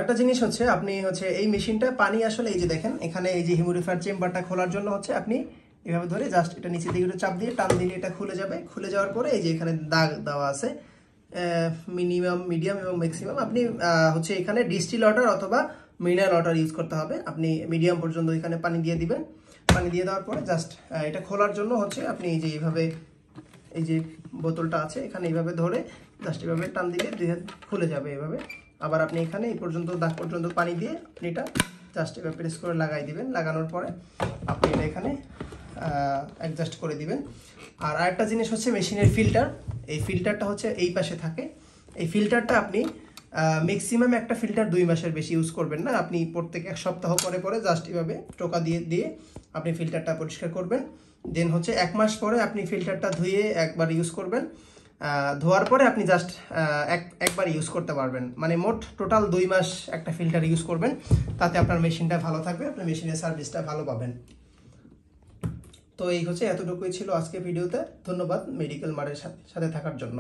একটা জিনিস হচ্ছে আপনি হচ্ছে এই মেশিনটা পানি আসলে এই যে দেখেন এখানে এই যে হিউমিডিফায়ার চেম্বারটা খোলার জন্য হচ্ছে আপনি এভাবে ধরে জাস্ট এটা নিচে দিকে একটু চাপ দিয়ে টান দিলে এটা খুলে যাবে। খুলে যাওয়ার পরে এই যে এখানে দাগ দেওয়া আছে মিনিমাম, মিডিয়াম এবং ম্যাক্সিমাম। আপনি হচ্ছে এখানে ডিস্টিল ওয়াটার অথবা মিনারেল ওয়াটার ইউজ করতে হবে। আপনি মিডিয়াম পর্যন্ত এখানে পানি দিয়ে দিবেন। পানি দিয়ে দেওয়ার পরে জাস্ট এটা খোলার জন্য হচ্ছে আপনি এই যে এইভাবে এই যে বোতলটা আছে এখানে এইভাবে ধরে জাস্ট এইভাবে টান দিলে খুলে যাবে এভাবে। আবার আপনি এখানে এই পর্যন্ত দাগ পর্যন্ত পানি দিয়ে আপনি এটা জাস্ট এভাবে প্রেস করে লাগাই দিবেন। লাগানোর পরে আপনি এটা এখানে অ্যাডজাস্ট করে দিবেন। আর আরেকটা জিনিস হচ্ছে মেশিনের ফিল্টার। এই ফিল্টারটা হচ্ছে এই পাশে থাকে। এই ফিল্টারটা আপনি ম্যাক্সিমাম একটা ফিল্টার 2 মাসের বেশি ইউজ করবেন না। আপনি প্রত্যেক 1 সপ্তাহ পরে পরে জাস্ট এভাবে টোকা দিয়ে দিয়ে আপনি ফিল্টারটা পরিষ্কার করবেন। দেন হচ্ছে 1 মাস পরে আপনি ফিল্টারটা ধুয়ে একবার ইউজ করবেন। ধোয়ার পরে আপনি জাস্ট একবার ইউজ করতে পারবেন। মানে মোট টোটাল 2 মাস একটা ফিল্টার ইউজ করবেন। তাতে আপনার মেশিনটা ভালো থাকবে, আপনার মেশিনের সার্ভিসটা ভালো পাবেন। তো এই হচ্ছে এতটুকুই ছিল আজকে ভিডিওতে। ধন্যবাদ মেডিকেল মার্টের সাথে থাকার জন্য।